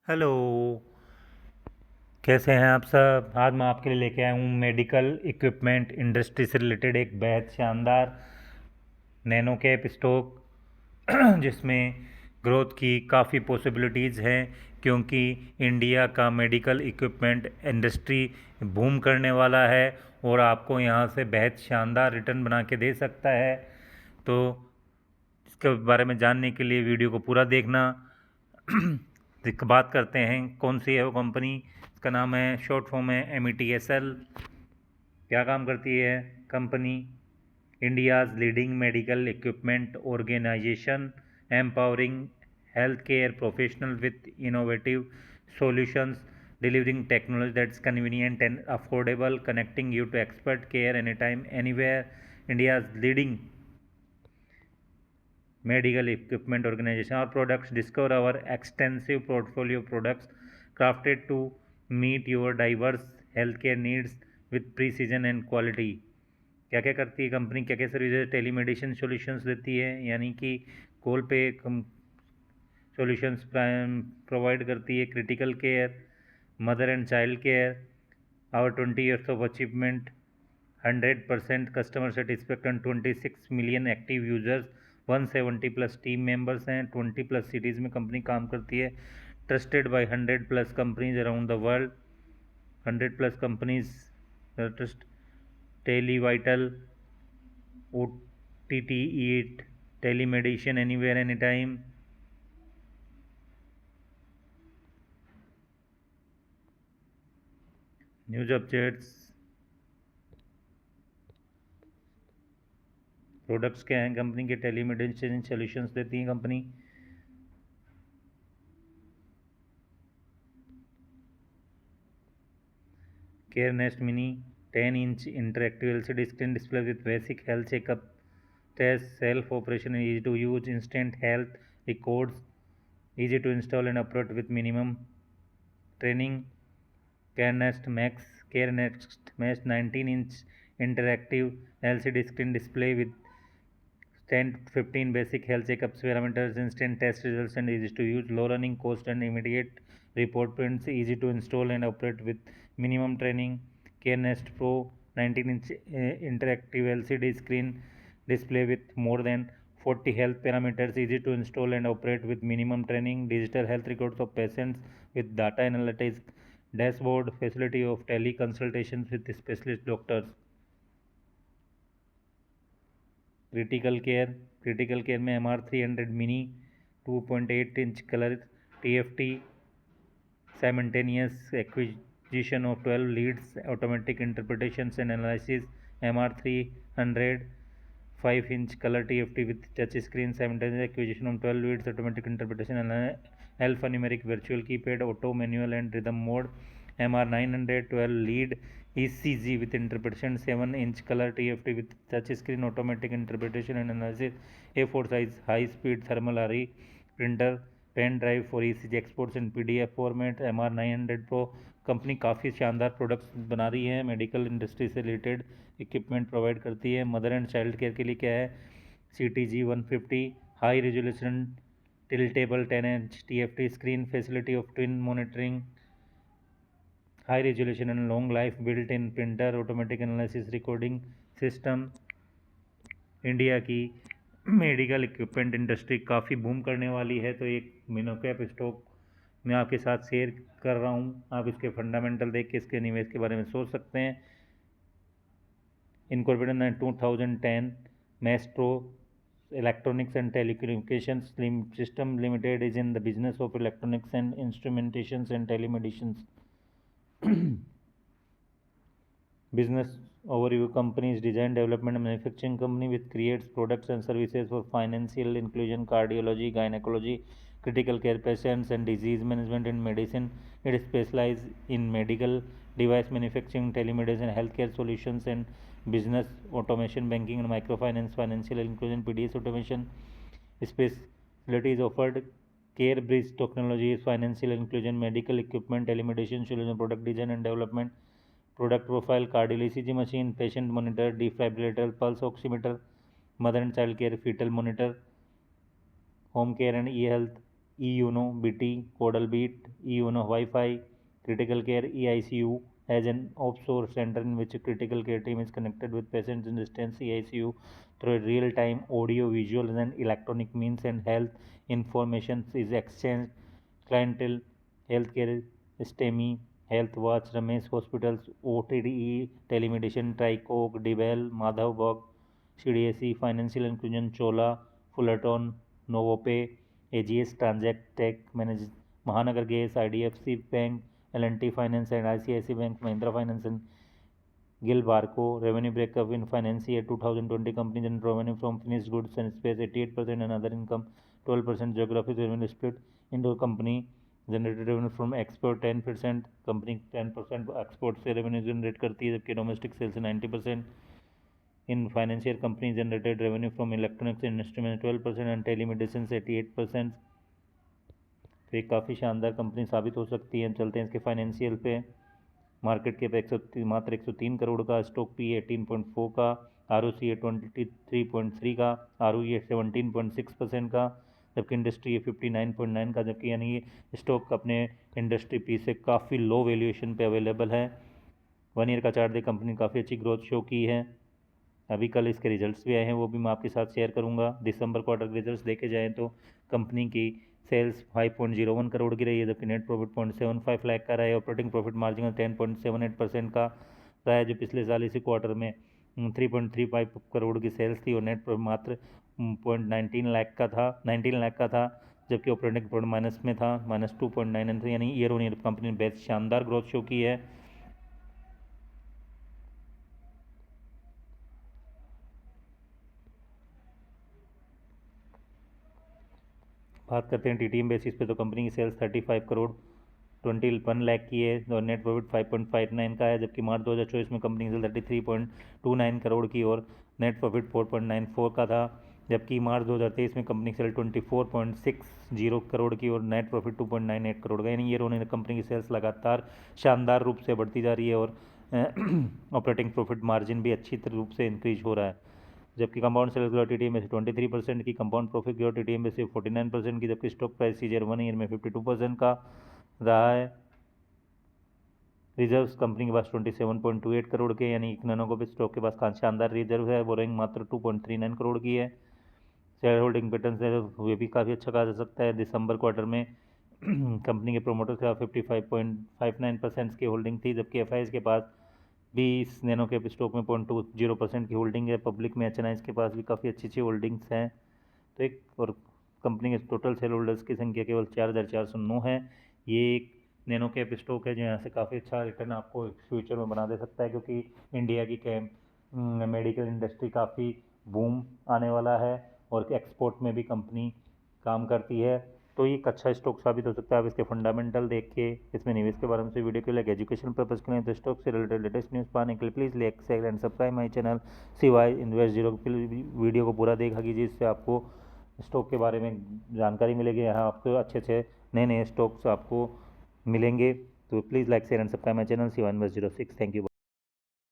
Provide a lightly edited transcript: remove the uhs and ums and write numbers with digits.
Hello. कैसे हैं आप सब? आज मैं आपके लिए लेके आया हूँ मेडिकल इक्विपमेंट इंडस्ट्री से रिलेटेड एक बेहद शानदार नैनो कैप स्टॉक जिसमें ग्रोथ की काफ़ी पॉसिबिलिटीज़ हैं, क्योंकि इंडिया का मेडिकल इक्विपमेंट इंडस्ट्री बूम करने वाला है और आपको यहाँ से बेहद शानदार रिटर्न बना के दे सकता है। तो इसके बारे में जानने के लिए वीडियो को पूरा देखना। बात करते हैं कौन सी है वो कंपनी। इसका नाम है, शॉर्ट फॉर्म है METSL। क्या काम करती है company? India's leading medical equipment organization, empowering health care professional with innovative solutions, delivering technology that's convenient and affordable, connecting you to expert care anytime, anywhere. India's leading medical equipment organization. Our products, discover our extensive portfolio of products crafted to meet your diverse healthcare needs with precision and quality. क्या क्या करती है company, क्या क्या services? Telemedicine solutions देती है, यानी कि कॉल पे सॉल्यूशंस प्रोवाइड करती है। Critical care, mother and child care. Our 20 years of achievement, 100% customer satisfaction, 26 million active users, 170 plus team members हैं, 20 प्लस सिटीज़ में कंपनी काम करती है। Trusted by 100 plus companies around the world. 100 plus companies trust. Tele vital, OTT eat, telemedicine anywhere any time. News updates. Products क्या हैं company के? Telemedicine solutions देती है company. Care nest mini 10-inch interactive LCD screen display with basic health checkup test, self operation, easy to use, instant health records, easy to install and operate with minimum training. CareNest Max, CareNest Max 19-inch interactive LCD screen display with 10 to 15 basic health checkups, parameters, instant test results, and easy to use. Low running cost and immediate report prints, easy to install and operate with minimum training. CareNest Pro 19-inch interactive LCD screen display with more than 40 health parameters, easy to install and operate with minimum training. Digital health records of patients with data analytics, dashboard, facility of teleconsultations with specialist doctors. Critical care में MR300 mini 2.8-inch colour TFT simultaneous acquisition of 12 leads, automatic interpretations and analysis. MR300 5-inch color TFT with touch screen, simultaneous acquisition of 12 leads, automatic interpretation and alphanumeric virtual keypad, auto, manual and rhythm mode. MR900 12 lead ECG with interpretation, 7-inch color TFT with touch screen, automatic interpretation and analysis. A4 size high speed thermal RE printer, pen drive for ECG exports in PDF format. MR900 Pro company काफ़ी शानदार products बना रही है, medical industry से related equipment provide करती है। Mother and child care के लिए क्या है? CTG 150 high resolution tiltable 10-inch TFT screen, facility of twin monitoring, high resolution and long life built in printer, automatic analysis recording system. India की medical equipment industry काफ़ी boom करने वाली है, तो एक मिनो कैप स्टॉक मैं आपके साथ शेयर कर रहा हूँ। आप इसके फंडामेंटल देख के इसके निवेश के बारे में सोच सकते हैं। Incorporated in 2010, Maestro Electronics and Telecommunications System Limited is in the business of electronics and instrumentations and telemedicines. Business overview: company is design, development and manufacturing company which creates products and services for financial inclusion, cardiology, gynecology, critical care patients and disease management and medicine. It specializes in medical device manufacturing, telemedicine, healthcare solutions and business automation, banking and microfinance, financial inclusion, PDS automation. Specialties offered: care bridge technologies, financial inclusion, medical equipment, telemedicine solution, product design and development. Product profile: cardiac ECG machine, patient monitor, defibrillator, pulse oximeter, mother and child care, fetal monitor, home care and e-health. eUno BT, Codalbeat, eUno Wi-Fi, Critical Care EICU as an offshore center in which a critical care team is connected with patients in distance EICU through real-time audio, visual, and electronic means, and health information is exchanged. Clientele, healthcare, STEMI, Health Watch, Ramesh Hospitals, OTDE, Telemedicine, Tricoke, Dibel, Madhavbog, CDSE, Financial Inclusion, Chola, Fullerton, Novopay, AGS, Transact Tech, Mahanagar Gas, IDFC Bank, L&T Finance and ICICI Bank, Mahindra Finance and Gilbarco. Revenue breakup in financial year 2020, company generated revenue from finished goods and space 88% and other income 12%. Geographic revenue split into company generated revenue from export 10%, company 10% export से revenue generate करती है, जबकि domestic sales 90%. In financial year, company generated revenue from electronics and instruments 12% and telemedicine 88%. तो ये काफ़ी शानदार company साबित हो सकती है. चलते हैं इसके फाइनेंशियल पे. मार्केट कैप मात्र 103 करोड़ का, स्टॉक पी 18.4 का, ROC 23.3 का, ROE 17.6% का, जबकि इंडस्ट्री है 59.9 का, जबकि यानी ये स्टॉक अपने इंडस्ट्री पी से काफ़ी लो वैल्यूएशन पे अवेलेबल है. 1 ईयर का चार्ट दे कंपनी काफ़ी अच्छी ग्रोथ शो की है. अभी कल इसके रिजल्ट्स भी आए हैं, वो भी मैं आपके साथ शेयर करूंगा. दिसंबर क्वार्टर के रिजल्ट्स देखे जाएँ तो कंपनी की सेल्स 5.01 करोड़ की रही है, जबकि नेट प्रॉफिट 0.75 लाख का रहा है. ऑपरेटिंग प्रॉफिट मार्जिन 10.78% का रहा है, जो पिछले साल इसी क्वार्टर में 3.35 करोड़ की सेल्स थी और नेट प्रॉफिट मात्र 19 लाख का था, जबकि ऑपरेटिंग प्रॉफिट माइनस में था, -2.9, यानी ईयर ऑन ईयर कंपनी ने बेस्ट शानदार ग्रोथ शो की है. बात करते हैं TTM बेसिस पे, तो कंपनी की सेल्स 35 करोड़ 21 लाख की है और नेट प्रॉफिट 5.59 का है, जबकि मार्च 2024 में कंपनी की सेल 33.29 करोड़ की और नेट प्रॉफिट 4.94 का था, जबकि मार्च 2023 में कंपनी की सेल 24.60 करोड़ की और नेट प्रॉफिट 2.98 करोड़ का. यानी ईयर ऑन ईयर कंपनी की सेल्स लगातार शानदार रूप से बढ़ती जा रही है और ऑपरेटिंग प्रॉफिट मार्जिन भी अच्छी रूप से इंक्रीज हो रहा है. जबकि कंपाउंड सेल्स ग्रोथ TTM में से 23% की, कंपाउंड प्रॉफिट ग्रोथ TTM में से 49% की, जबकि स्टॉक प्राइस सीजर 1 ईयर में 52% का रहा है. रिजर्व्स कंपनी के पास 27.28 करोड़ के, यानी इकोनॉमी को भी स्टॉक के पास शानदार रिजर्व है. बोरिंग मात्र 2.39 करोड़ की है. शेयर होल्डिंग पैटर्न से वे भी काफ़ी अच्छा कहा जा सकता है. दिसंबर क्वार्टर में कंपनी के प्रोमोटर्स के 55.59% की होल्डिंग थी, जबकि FIs के पास भी इस नैनो कैप स्टॉक में 0.20% की होल्डिंग है. पब्लिक में HNIs के पास भी काफ़ी अच्छी होल्डिंग्स हैं. तो एक और कंपनी के टोटल शेयर होल्डर्स की संख्या केवल 4409 है. ये एक नैनो कैप स्टॉक है जो यहाँ से काफ़ी अच्छा रिटर्न आपको फ्यूचर में बना दे सकता है, क्योंकि इंडिया की मेडिकल इंडस्ट्री काफ़ी बूम आने वाला है और एक्सपोर्ट में भी कंपनी काम करती है. तो ये एक अच्छा स्टॉक साबित हो सकता है. आप इसके फंडामेंटल देख के इसमें निवेश के बारे में से वीडियो के लिए एजुकेशन पर्पज़ के लिए, तो स्टॉक से रिलेटेड लेटेस्ट न्यूज़ पाने के लिए please like share and subscribe my channel CY Invest Zero. Video को पूरा देखा कीजिए, जिससे आपको स्टॉक के बारे में जानकारी मिलेगी. यहाँ आपको अच्छे नए स्टॉक्स आपको मिलेंगे. तो please like share and subscribe my channel CY Invest 06. Thank you.